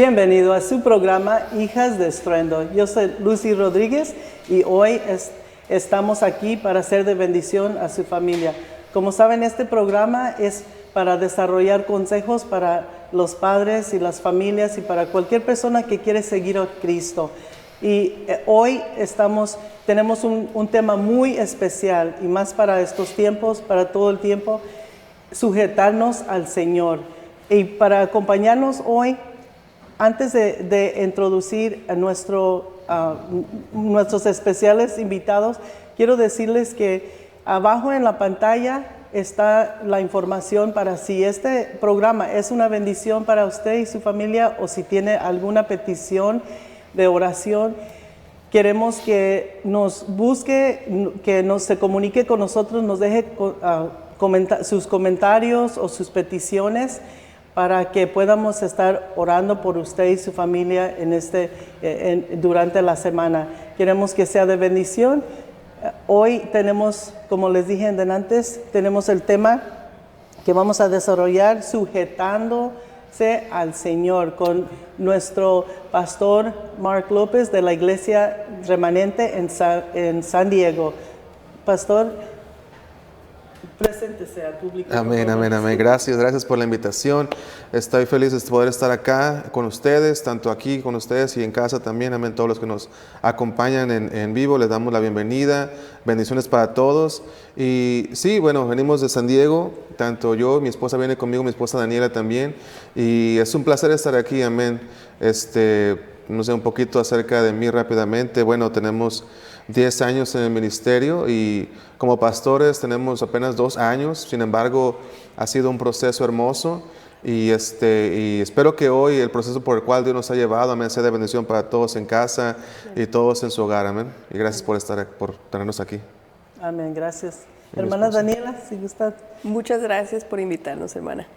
Bienvenido a su programa Hijas de Estruendo. Yo soy Lucy Rodríguez y hoy estamos aquí para ser de bendición a su familia. Como saben, este programa es para desarrollar consejos para los padres y las familias y para cualquier persona que quiere seguir a Cristo. Y hoy tenemos un tema muy especial y más para estos tiempos, para todo el tiempo, sujetarnos al Señor. Y para acompañarnos hoy, antes de introducir a nuestros especiales invitados, quiero decirles que abajo en la pantalla está la información para si este programa es una bendición para usted y su familia o si tiene alguna petición de oración. Queremos que nos busque, se comunique con nosotros, nos deje sus comentarios o sus peticiones para que podamos estar orando por usted y su familia durante la semana. Queremos que sea de bendición. Hoy tenemos, como les dije antes, tenemos el tema que vamos a desarrollar sujetándose al Señor con nuestro pastor Mark López de la Iglesia Remanente en San Diego. Pastor, preséntese al público. Amén, amén, amén. Gracias por la invitación. Estoy feliz de poder estar acá con ustedes, tanto aquí con ustedes y en casa también. Amén, todos los que nos acompañan en vivo, les damos la bienvenida. Bendiciones para todos. Y sí, bueno, venimos de San Diego, tanto yo, mi esposa viene conmigo, mi esposa Daniela también. Y es un placer estar aquí, amén. No sé, un poquito acerca de mí rápidamente. Bueno, tenemos 10 años en el ministerio y como pastores tenemos apenas 2 años. Sin embargo, ha sido un proceso hermoso y espero que hoy el proceso por el cual Dios nos ha llevado, amén, sea de bendición para todos en casa y todos en su hogar, amén. Y gracias por tenernos aquí. Amén, gracias. Hermana Daniela, si gusta. Muchas gracias por invitarnos, hermana.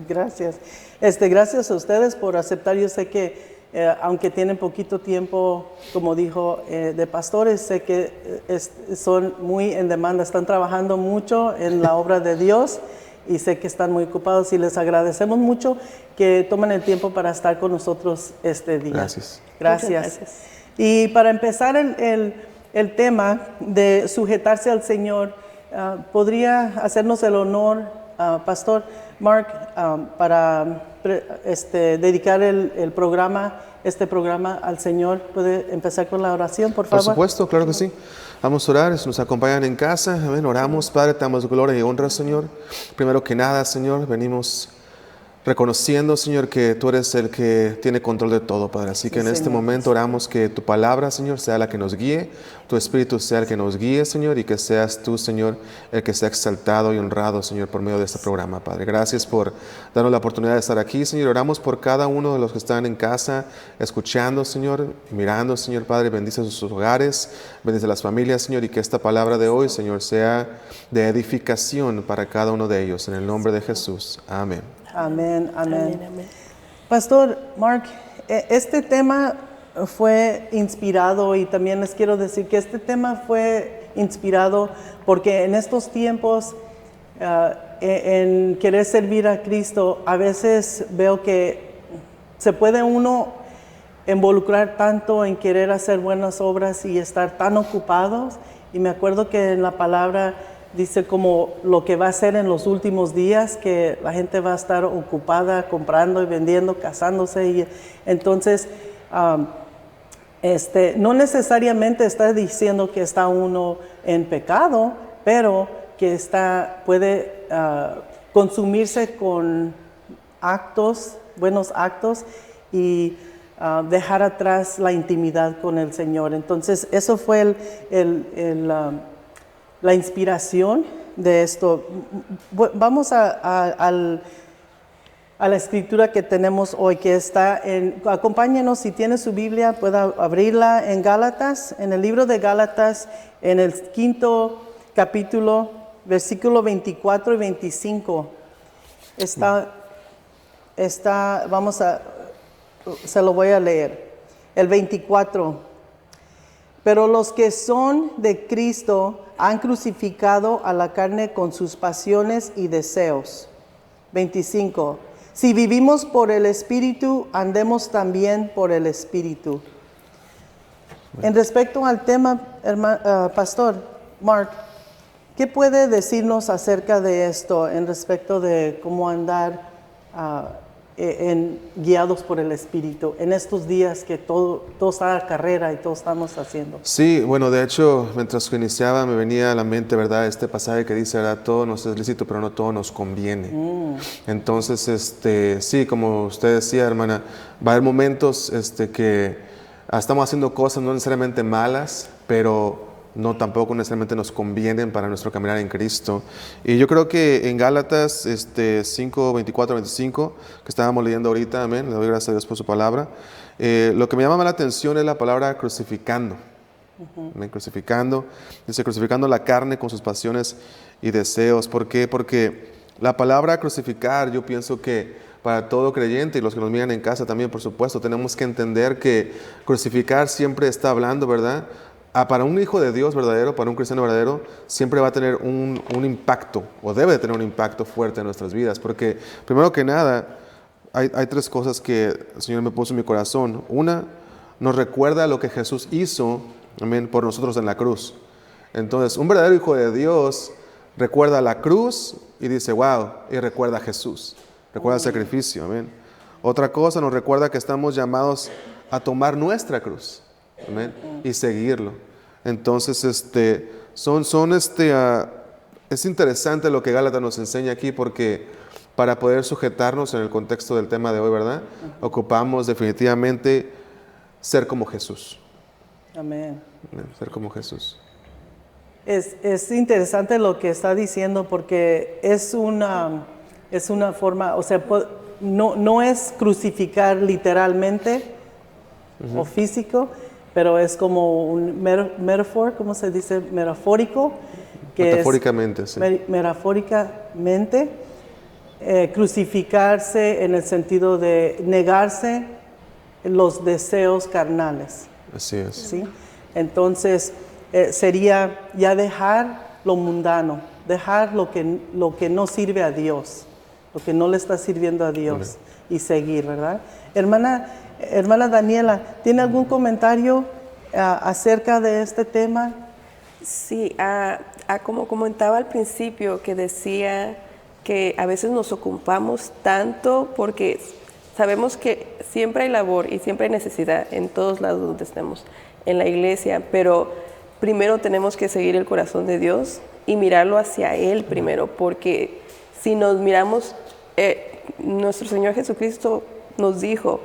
Gracias. Gracias a ustedes por aceptar. Yo sé que aunque tienen poquito tiempo, como dijo, de pastores, sé que son muy en demanda, están trabajando mucho en la obra de Dios y sé que están muy ocupados y les agradecemos mucho que tomen el tiempo para estar con nosotros este día. Gracias. Gracias. Y para empezar el tema de sujetarse al Señor, ¿podría hacernos el honor, Pastor Mark, para dedicar este programa al Señor? ¿Puede empezar con la oración, por favor? Por supuesto, claro que sí. Vamos a orar, nos acompañan en casa. Amén. Oramos, Padre, te damos gloria y honra, Señor. Primero que nada, Señor, venimos reconociendo, Señor, que tú eres el que tiene control de todo, Padre. Así que en este momento oramos que tu palabra, Señor, sea la que nos guíe, tu Espíritu sea el que nos guíe, Señor, y que seas tú, Señor, el que sea exaltado y honrado, Señor, por medio de este programa, Padre. Gracias por darnos la oportunidad de estar aquí, Señor. Oramos por cada uno de los que están en casa, escuchando, Señor, mirando, Señor, Padre. Bendice sus hogares, bendice las familias, Señor, y que esta palabra de hoy, Señor, sea de edificación para cada uno de ellos. En el nombre de Jesús. Amén. Amén, amén. Amén, amén. Pastor Mark, este tema fue inspirado y también les quiero decir que este tema fue inspirado porque en estos tiempos, en querer servir a Cristo, a veces veo que se puede uno involucrar tanto en querer hacer buenas obras y estar tan ocupados. Y me acuerdo que en la palabra dice como lo que va a ser en los últimos días, que la gente va a estar ocupada comprando y vendiendo, casándose. Y entonces, no necesariamente está diciendo que está uno en pecado, pero que puede consumirse con buenos actos y dejar atrás la intimidad con el Señor. Entonces, eso fue la inspiración de esto. Vamos a la escritura que tenemos hoy, que está acompáñenos si tiene su Biblia, pueda abrirla en Gálatas, en el libro de Gálatas, en el 5º capítulo, versículo 24 y 25. Se lo voy a leer. El 24. Pero los que son de Cristo han crucificado a la carne con sus pasiones y deseos. 25. Si vivimos por el Espíritu, andemos también por el Espíritu. En respecto al tema, Pastor Mark, ¿qué puede decirnos acerca de esto en respecto de cómo andar guiados por el Espíritu en estos días que todo está a carrera y todo estamos haciendo? Sí, bueno, de hecho, mientras que iniciaba me venía a la mente, ¿verdad? Este pasaje que dice, ¿verdad? Todo nos es lícito, pero no todo nos conviene. Entonces, sí, como usted decía, hermana, va a haber momentos que estamos haciendo cosas no necesariamente malas, pero no tampoco necesariamente nos convienen para nuestro caminar en Cristo. Y yo creo que en Gálatas 5, 24, 25, que estábamos leyendo ahorita, amén, le doy gracias a Dios por su palabra, lo que me llama la atención es la palabra crucificando. Amén, crucificando, dice crucificando la carne con sus pasiones y deseos. ¿Por qué? Porque la palabra crucificar, yo pienso que para todo creyente y los que nos miran en casa también, por supuesto, tenemos que entender que crucificar siempre está hablando, ¿verdad? Para un hijo de Dios verdadero, para un cristiano verdadero, siempre va a tener un impacto, o debe de tener un impacto fuerte en nuestras vidas, porque primero que nada, hay tres cosas que el Señor me puso en mi corazón. Una, nos recuerda lo que Jesús hizo, amén, por nosotros en la cruz. Entonces, un verdadero hijo de Dios recuerda la cruz y dice, wow, y recuerda a Jesús, recuerda el sacrificio, amén. Otra cosa, nos recuerda que estamos llamados a tomar nuestra cruz, amén, y seguirlo. Entonces, es interesante lo que Gálatas nos enseña aquí, porque para poder sujetarnos en el contexto del tema de hoy, ¿verdad? Ocupamos definitivamente ser como Jesús. Amén. Ser como Jesús. Es interesante lo que está diciendo, porque es una forma, o sea, no es crucificar literalmente o físico, pero es como un metaphor, ¿cómo se dice? Metafórico. Metafóricamente, sí. Metafóricamente, crucificarse en el sentido de negarse los deseos carnales. Así es. ¿Sí? Entonces, sería ya dejar lo mundano, dejar lo que no sirve a Dios, lo que no le está sirviendo a Dios, y seguir, ¿verdad? Hermana Daniela, ¿tiene algún comentario acerca de este tema? Sí, como comentaba al principio, que decía que a veces nos ocupamos tanto porque sabemos que siempre hay labor y siempre hay necesidad en todos lados donde estemos, en la iglesia, pero primero tenemos que seguir el corazón de Dios y mirarlo hacia Él primero, porque si nos miramos, nuestro Señor Jesucristo nos dijo,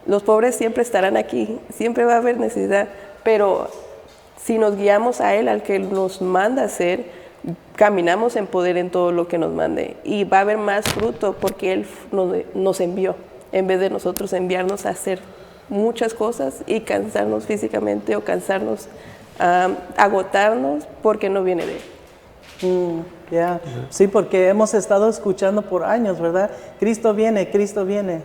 los pobres siempre estarán aquí, siempre va a haber necesidad, pero si nos guiamos a Él, al que nos manda a hacer, caminamos en poder en todo lo que nos mande, y va a haber más fruto porque Él nos envió, en vez de nosotros enviarnos a hacer muchas cosas y cansarnos físicamente o cansarnos, agotarnos porque no viene de Él. Sí, porque hemos estado escuchando por años, ¿verdad? Cristo viene, Cristo viene.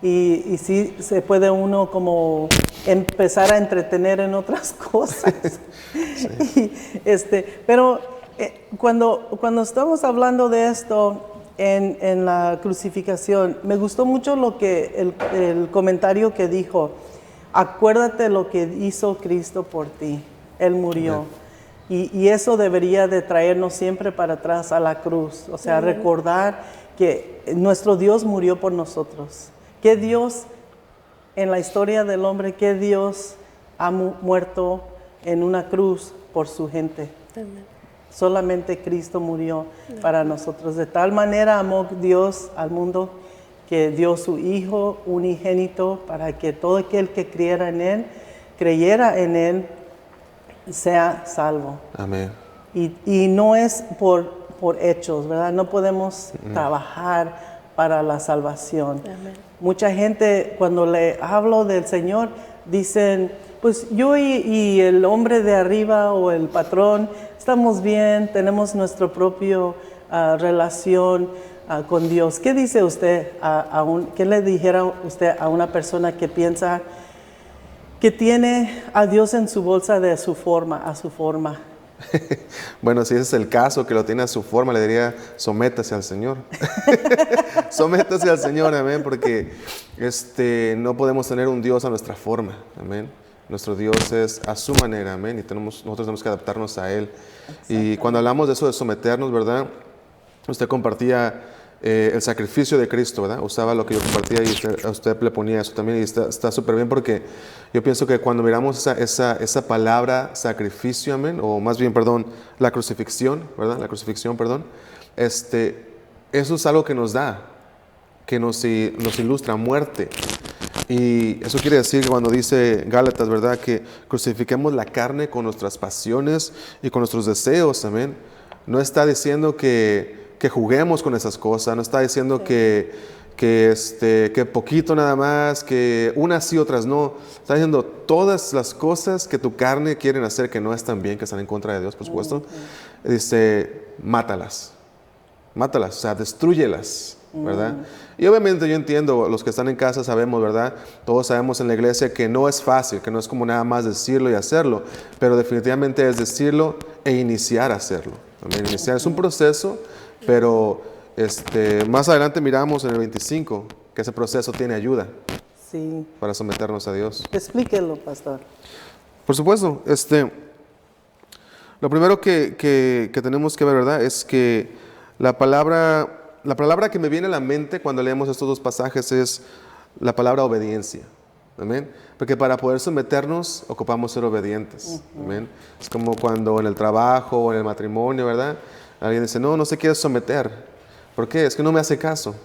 Y sí se puede uno como empezar a entretener en otras cosas. Sí. Pero cuando estamos hablando de esto en la crucificación, me gustó mucho el comentario que dijo: acuérdate lo que hizo Cristo por ti, Él murió. Y eso debería de traernos siempre para atrás a la cruz, o sea, recordar que nuestro Dios murió por nosotros. ¿Qué Dios en la historia del hombre, qué Dios ha muerto en una cruz por su gente? Amén. Solamente Cristo murió para nosotros. De tal manera amó Dios al mundo que dio su Hijo unigénito para que todo aquel que creyera en Él, sea salvo. Amén. Y no es por hechos, ¿verdad? No podemos trabajar para la salvación. Amén. Mucha gente, cuando le hablo del Señor, dicen, pues yo y el hombre de arriba o el patrón estamos bien, tenemos nuestra propia relación con Dios. ¿Qué dice usted? ¿Qué le dijera usted a una persona que piensa que tiene a Dios en su bolsa a su forma? Bueno, si ese es el caso, que lo tiene a su forma, le diría, sométase al Señor. Sométase al Señor, amén, porque no podemos tener un Dios a nuestra forma, amén. Nuestro Dios es a su manera, amén, y nosotros tenemos que adaptarnos a Él. Y cuando hablamos de eso de someternos, ¿verdad? Usted compartía el sacrificio de Cristo, ¿verdad? Usaba lo que yo compartía y usted le ponía eso también, y está súper bien, porque yo pienso que cuando miramos esa palabra sacrificio, amén, o más bien, perdón, la crucifixión, ¿verdad? La crucifixión, perdón, eso es algo que nos da, que nos ilustra muerte. Y eso quiere decir que cuando dice Gálatas, ¿verdad?, que crucifiquemos la carne con nuestras pasiones y con nuestros deseos, amén, no está diciendo que juguemos con esas cosas, no está diciendo que poquito nada más, que unas sí, otras no. Está diciendo todas las cosas que tu carne quieren hacer que no están bien, que están en contra de Dios, por supuesto. Dice, mátalas, o sea, destrúyelas, ¿verdad? Y obviamente yo entiendo, los que están en casa sabemos, ¿verdad? Todos sabemos en la iglesia que no es fácil, que no es como nada más decirlo y hacerlo, pero definitivamente es decirlo e iniciar a hacerlo. También iniciar es un proceso, pero más adelante miramos en el 25 que ese proceso tiene ayuda, sí, para someternos a Dios. Explíquelo, pastor. Por supuesto, lo primero que tenemos que ver, ¿verdad?, es que la palabra que me viene a la mente cuando leemos estos dos pasajes es la palabra obediencia. Amén. Porque para poder someternos ocupamos ser obedientes. Amén. Es como cuando en el trabajo o en el matrimonio, ¿verdad?, alguien dice, no se quiere someter. ¿Por qué? Es que no me hace caso.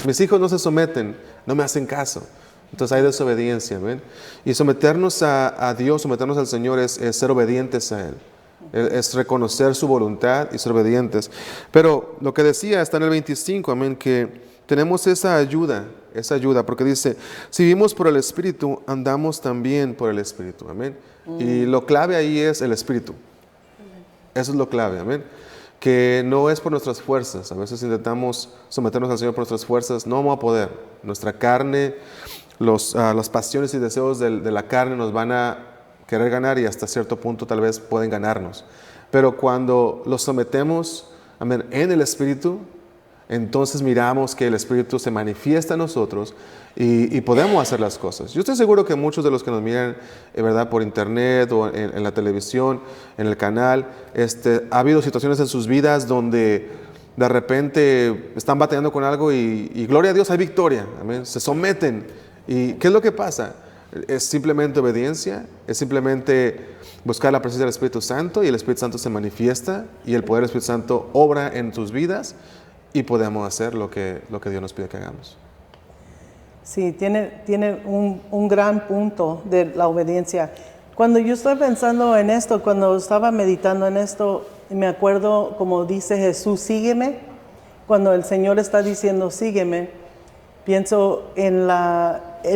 Mis hijos no se someten, no me hacen caso. Entonces hay desobediencia. ¿Ven? Y someternos a Dios, someternos al Señor es ser obedientes a Él. Es reconocer su voluntad y ser obedientes. Pero lo que decía está en el 25, amén, que tenemos esa ayuda, porque dice, si vivimos por el Espíritu, andamos también por el Espíritu. Amén. Y lo clave ahí es el Espíritu. Eso es lo clave, amén. Que no es por nuestras fuerzas. A veces intentamos someternos al Señor por nuestras fuerzas. No vamos a poder. Nuestra carne, las pasiones y deseos de la carne nos van a querer ganar y hasta cierto punto tal vez pueden ganarnos. Pero cuando los sometemos, amén, en el Espíritu, entonces miramos que el Espíritu se manifiesta en nosotros y podemos hacer las cosas. Yo estoy seguro que muchos de los que nos miran, ¿verdad?, por internet o en la televisión, en el canal, ha habido situaciones en sus vidas donde de repente están batallando con algo y gloria a Dios, hay victoria. Amén. Se someten. ¿Y qué es lo que pasa? Es simplemente obediencia, es simplemente buscar la presencia del Espíritu Santo y el Espíritu Santo se manifiesta y el poder del Espíritu Santo obra en tus vidas. Y podemos hacer lo que Dios nos pide que hagamos. Sí, tiene un gran punto de la obediencia. Cuando yo estoy pensando en esto, cuando estaba meditando en esto, me acuerdo como dice Jesús, sígueme. Cuando el Señor está diciendo, sígueme, pienso en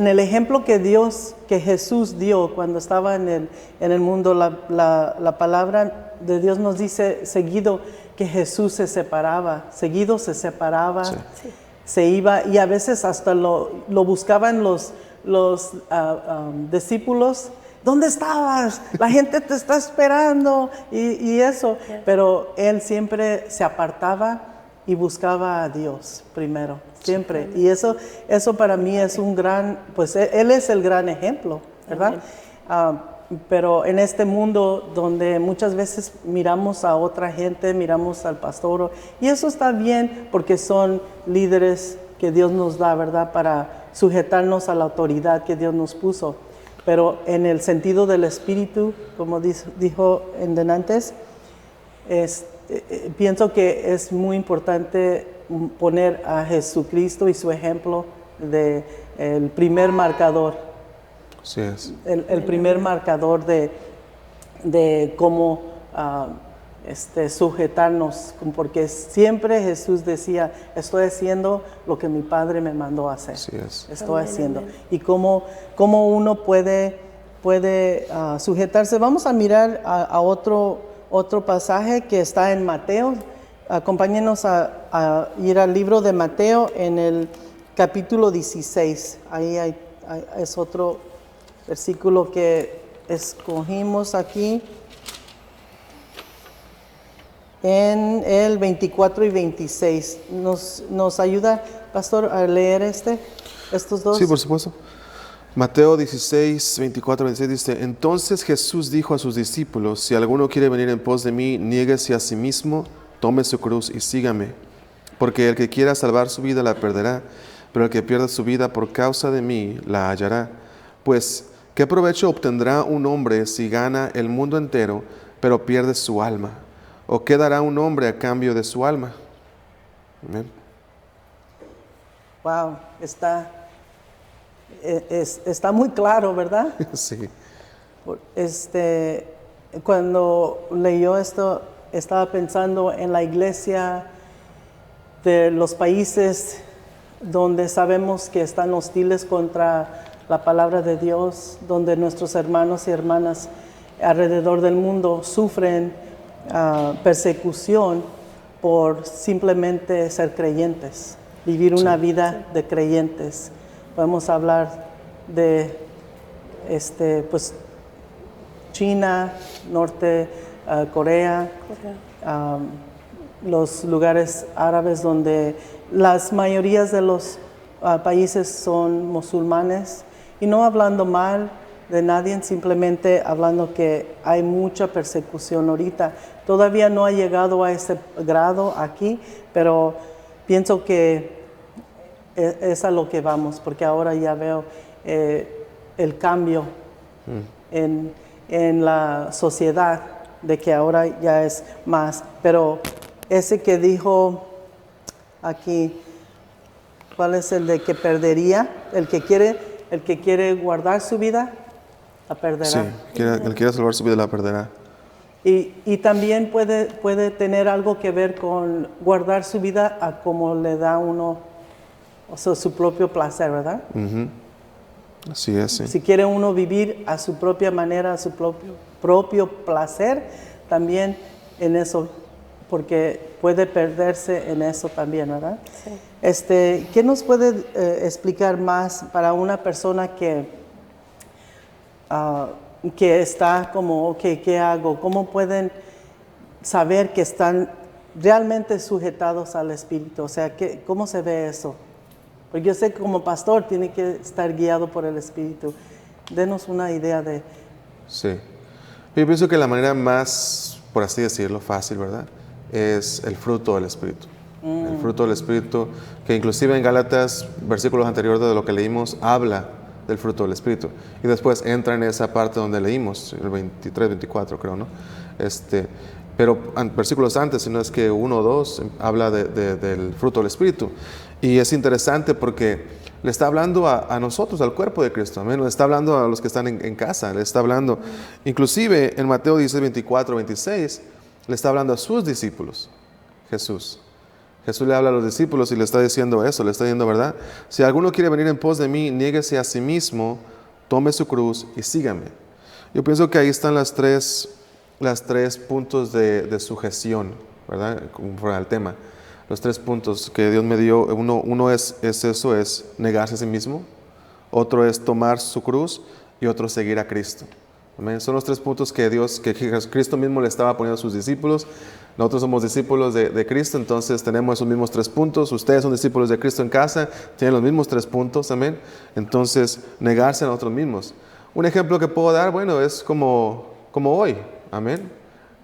el ejemplo que Jesús dio cuando estaba en el mundo. La palabra de Dios nos dice seguido que Jesús se separaba, sí. Se iba y a veces hasta lo buscaban los discípulos. ¿Dónde estabas? La gente te está esperando y eso. Yeah. Pero él siempre se apartaba y buscaba a Dios primero, siempre. Sí. Y eso para mí es un gran, pues él es el gran ejemplo, ¿verdad? Pero en este mundo donde muchas veces miramos a otra gente, miramos al pastor, y eso está bien porque son líderes que Dios nos da, ¿verdad?, para sujetarnos a la autoridad que Dios nos puso. Pero en el sentido del Espíritu, como dijo en delante, pienso que es muy importante poner a Jesucristo y su ejemplo de el primer marcador. Así es. El primer marcador de cómo sujetarnos, porque siempre Jesús decía, estoy haciendo lo que mi Padre me mandó a hacer. Así es. Estoy haciendo. Y cómo uno puede sujetarse. Vamos a mirar a otro pasaje que está en Mateo. Acompáñenos a ir al libro de Mateo en el capítulo 16. Ahí es otro versículo que escogimos aquí. en el 24 y 26. ¿Nos ayuda, pastor, a leer estos dos? Sí, por supuesto. Mateo 16, 24, 26 dice: Entonces Jesús dijo a sus discípulos: Si alguno quiere venir en pos de mí, niéguese a sí mismo, tome su cruz y sígame. Porque el que quiera salvar su vida la perderá, pero el que pierda su vida por causa de mí la hallará. Pues, ¿qué provecho obtendrá un hombre si gana el mundo entero, pero pierde su alma? ¿O qué dará un hombre a cambio de su alma? Amén. Wow, está muy claro, ¿verdad? Sí. Cuando leyó esto, estaba pensando en la iglesia de los países donde sabemos que están hostiles contra la palabra de Dios, donde nuestros hermanos y hermanas alrededor del mundo sufren persecución por simplemente ser creyentes, vivir una vida de creyentes. Podemos hablar de pues China, Norte, Corea, los lugares árabes donde las mayorías de los países son musulmanes, y no hablando mal de nadie, simplemente hablando que hay mucha persecución ahorita. Todavía no ha llegado a ese grado aquí, pero pienso que es a lo que vamos, porque ahora ya veo el cambio en la sociedad, de que ahora ya es más. Pero ese que dijo aquí, ¿cuál es el de que perdería? El que quiere guardar su vida, la perderá. Sí, el que quiera salvar su vida la perderá. Y también puede tener algo que ver con guardar su vida a como le da uno, o sea, su propio placer, ¿verdad? Así es, sí. Si quiere uno vivir a su propia manera, a su propio placer, también en eso, porque puede perderse en eso también, ¿verdad? Sí. ¿Qué nos puede explicar más para una persona que está como, okay, ¿qué hago? ¿Cómo pueden saber que están realmente sujetados al Espíritu? O sea, ¿cómo se ve eso? Porque yo sé que como pastor tiene que estar guiado por el Espíritu. Denos una idea de... Sí. Yo pienso que la manera más, por así decirlo, fácil, ¿verdad?, es el fruto del Espíritu. El fruto del Espíritu, que inclusive en Gálatas, versículos anteriores de lo que leímos, habla del fruto del Espíritu. Y después entra en esa parte donde leímos, el 23, 24 creo, ¿no? Pero versículos antes, si no es que 1 o 2, habla del fruto del Espíritu. Y es interesante porque le está hablando a nosotros, al cuerpo de Cristo, amén. Le está hablando a los que están en casa, le está hablando, inclusive en Mateo 16, 24, 26, le está hablando a sus discípulos, Jesús. Jesús le habla a los discípulos y le está diciendo eso, le está diciendo, ¿verdad? Si alguno quiere venir en pos de mí, niéguese a sí mismo, tome su cruz y sígame. Yo pienso que ahí están las tres puntos de sujeción, ¿verdad? Conforme al tema. Los 3 puntos que Dios me dio, uno es negarse a sí mismo, otro es tomar su cruz y otro seguir a Cristo. Amén. Son los 3 puntos que Cristo mismo le estaba poniendo a sus discípulos. Nosotros somos discípulos de Cristo, entonces tenemos esos mismos 3 puntos. Ustedes son discípulos de Cristo en casa, tienen los mismos 3 puntos, amén. Entonces, negarse a nosotros mismos. Un ejemplo que puedo dar, bueno, es como hoy, amén.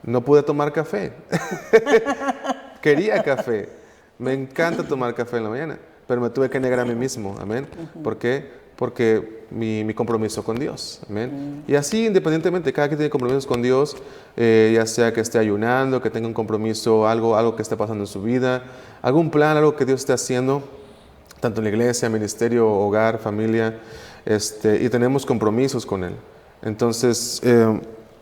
No pude tomar café. Quería café. Me encanta tomar café en la mañana, pero me tuve que negar a mí mismo, amén. ¿Por qué? Porque mi compromiso con Dios, amén. Y así, independientemente, cada quien tiene compromisos con Dios, ya sea que esté ayunando, que tenga un compromiso, algo que esté pasando en su vida, algún plan, algo que Dios esté haciendo, tanto en la iglesia, ministerio, hogar, familia, y tenemos compromisos con Él. Entonces,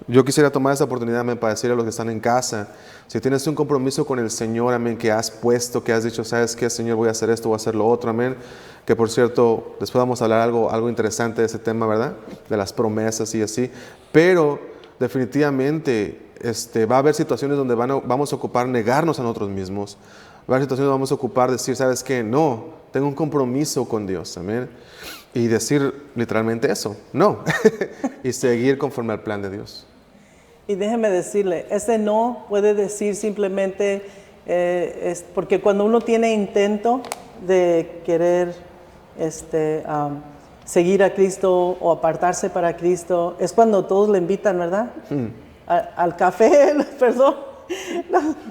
yo quisiera tomar esta oportunidad, amén, para decirle a los que están en casa, si tienes un compromiso con el Señor, amén, que has puesto, que has dicho, ¿sabes qué, Señor? Voy a hacer esto, voy a hacer lo otro, amén. Que por cierto, después vamos a hablar algo interesante de ese tema, ¿verdad? De las promesas y así. Pero definitivamente va a haber situaciones donde vamos a ocupar negarnos a nosotros mismos. Va a haber situaciones donde vamos a ocupar decir, ¿sabes qué? No, tengo un compromiso con Dios, amén. Y decir literalmente eso, no. Y seguir conforme al plan de Dios. Y déjeme decirle, ese no puede decir simplemente, porque cuando uno tiene intento de querer seguir a Cristo o apartarse para Cristo, es cuando todos le invitan, ¿verdad? Al café, perdón,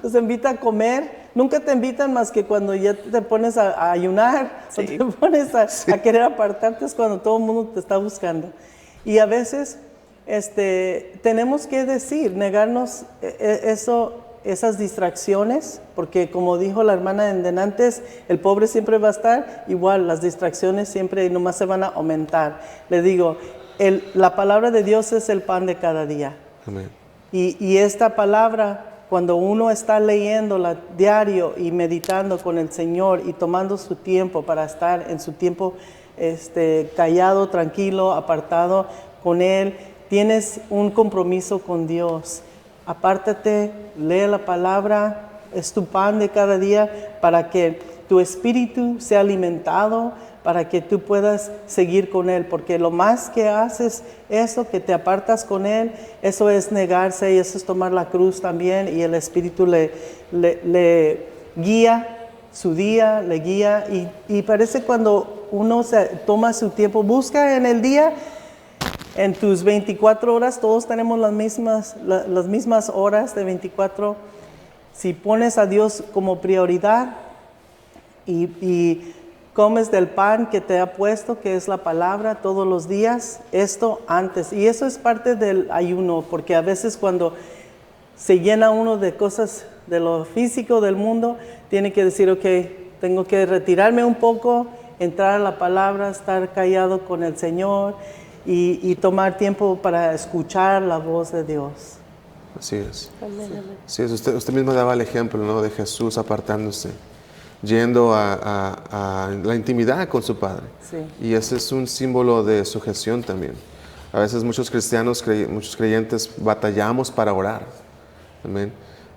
los invita a comer. Nunca te invitan más que cuando ya te pones a ayunar, Sí. o te pones a querer apartarte, es cuando todo el mundo te está buscando. Y a veces tenemos que negarnos esas distracciones, porque como dijo la hermana en antes, el pobre siempre va a estar igual, las distracciones siempre nomás se van a aumentar. Le digo, la palabra de Dios es el pan de cada día. Amén. Y esta palabra, cuando uno está leyéndola diario y meditando con el Señor y tomando su tiempo para estar en su tiempo callado, tranquilo, apartado con Él, tienes un compromiso con Dios. Apártate, lee la palabra, es tu pan de cada día para que tu espíritu sea alimentado, para que tú puedas seguir con Él, porque lo más que haces eso, que te apartas con Él, eso es negarse y eso es tomar la cruz también, y el Espíritu le guía su día, le guía, y parece cuando uno toma su tiempo, busca en el día, en tus 24 horas, todos tenemos las mismas horas de 24, si pones a Dios como prioridad y comes del pan que te ha puesto, que es la palabra, todos los días, esto antes. Y eso es parte del ayuno, porque a veces cuando se llena uno de cosas de lo físico del mundo, tiene que decir, ok, tengo que retirarme un poco, entrar a la palabra, estar callado con el Señor y tomar tiempo para escuchar la voz de Dios. Así es. Amén, amén. Sí, usted mismo daba el ejemplo, ¿no?, de Jesús apartándose, yendo a la intimidad con su Padre. Sí. Y ese es un símbolo de sujeción también. A veces muchos cristianos, muchos creyentes batallamos para orar. Amén.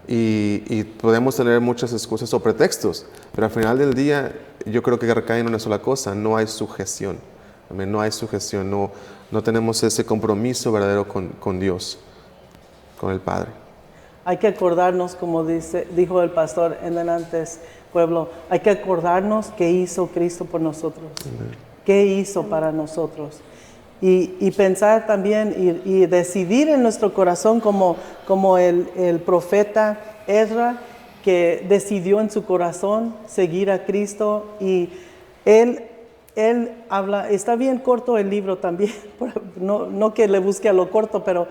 Y podemos tener muchas excusas o pretextos, pero al final del día yo creo que recae en una sola cosa: no hay sujeción. Amén. No hay sujeción, no tenemos ese compromiso verdadero con Dios, con el Padre. Hay que acordarnos, como dijo el pastor en antes, pueblo, hay que acordarnos qué hizo Cristo por nosotros, qué hizo para nosotros. Y pensar también y decidir en nuestro corazón como el profeta Ezra, que decidió en su corazón seguir a Cristo, y él habla, está bien corto el libro también, no que le busque a lo corto, pero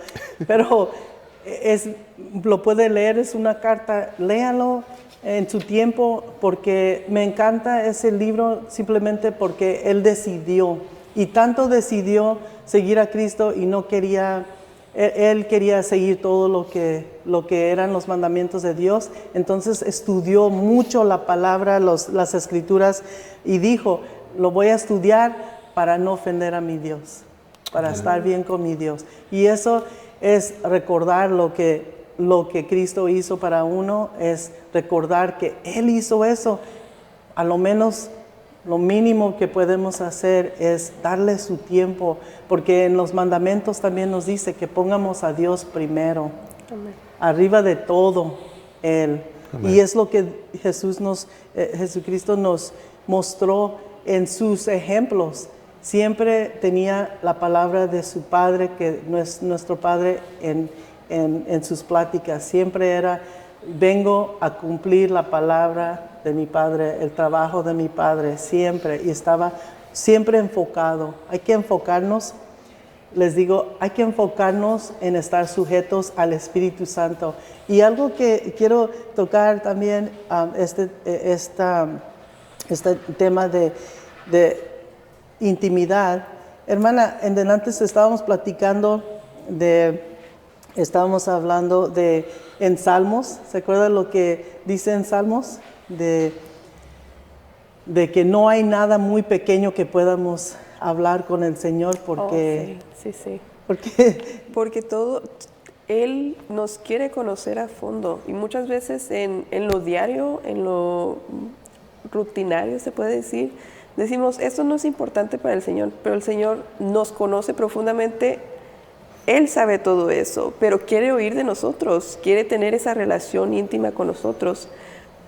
lo puede leer, es una carta, léalo en su tiempo, porque me encanta ese libro simplemente porque él decidió, y tanto decidió seguir a Cristo y no quería, él quería seguir todo lo que eran los mandamientos de Dios. Entonces estudió mucho la palabra, las escrituras, y dijo, lo voy a estudiar para no ofender a mi Dios, para estar bien con mi Dios. Y eso es recordar lo que Cristo hizo para uno, es recordar que Él hizo eso. A lo menos lo mínimo que podemos hacer es darle su tiempo, porque en los mandamientos también nos dice que pongamos a Dios primero, Amén. arriba de todo Él. Amén. Y es lo que Jesucristo nos mostró en sus ejemplos. Siempre tenía la palabra de su Padre, que no es nuestro Padre, en sus pláticas. Siempre era, vengo a cumplir la palabra de mi Padre, el trabajo de mi Padre, siempre. Y estaba siempre enfocado. Hay que enfocarnos, les digo, hay que enfocarnos en estar sujetos al Espíritu Santo. Y algo que quiero tocar también, este tema de intimidad. Hermana, en antes estábamos platicando estábamos hablando en Salmos. ¿Se acuerda lo que dice en Salmos? De que no hay nada muy pequeño que podamos hablar con el Señor, porque... Sí. Porque todo, Él nos quiere conocer a fondo, y muchas veces en lo diario, en lo rutinario, se puede decir, decimos, esto no es importante para el Señor, pero el Señor nos conoce profundamente Él sabe todo eso, pero quiere oír de nosotros, quiere tener esa relación íntima con nosotros.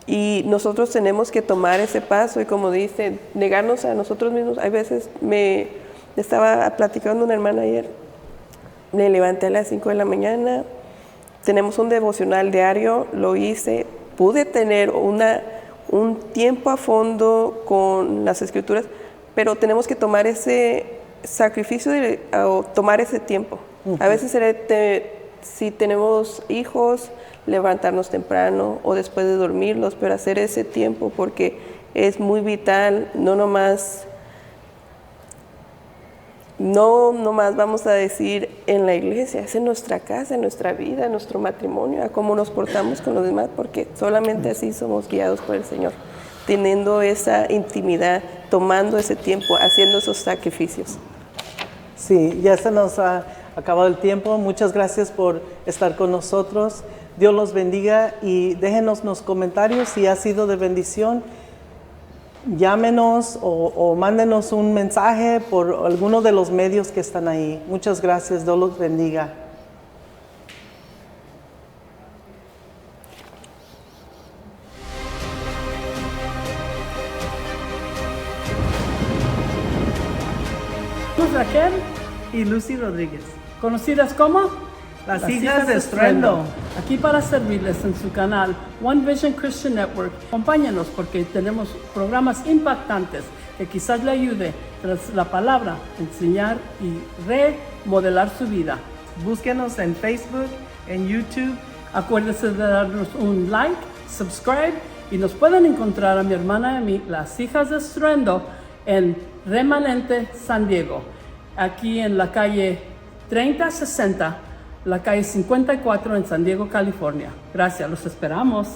Y nosotros tenemos que tomar ese paso y, como dice, negarnos a nosotros mismos. Hay veces, me estaba platicando una hermana ayer, me levanté a las 5 de la mañana, tenemos un devocional diario, lo hice, pude tener un tiempo a fondo con las escrituras, pero tenemos que tomar ese sacrificio o tomar ese tiempo. A veces si tenemos hijos, levantarnos temprano o después de dormirlos, pero hacer ese tiempo porque es muy vital, no nomás vamos a decir en la iglesia, es en nuestra casa, en nuestra vida, en nuestro matrimonio, a cómo nos portamos con los demás, porque solamente así somos guiados por el Señor, teniendo esa intimidad, tomando ese tiempo, haciendo esos sacrificios. Sí, ya se nos ha acabado el tiempo. Muchas gracias por estar con nosotros. Dios los bendiga y déjenos los comentarios si ha sido de bendición. Llámenos o mándenos un mensaje por alguno de los medios que están ahí. Muchas gracias. Dios los bendiga. Somos Raquel Y Lucy Rodríguez, conocidas como las hijas de Estruendo. Aquí para servirles en su canal One Vision Christian Network. Acompáñanos porque tenemos programas impactantes que quizás le ayude tras la palabra, enseñar y remodelar su vida. Búsquenos en Facebook, en YouTube. Acuérdense de darnos un like, subscribe y nos pueden encontrar a mi hermana y a mí, las hijas de Estruendo, en Remanente, San Diego. Aquí en la calle 3060, la calle 54 en San Diego, California. Gracias, los esperamos.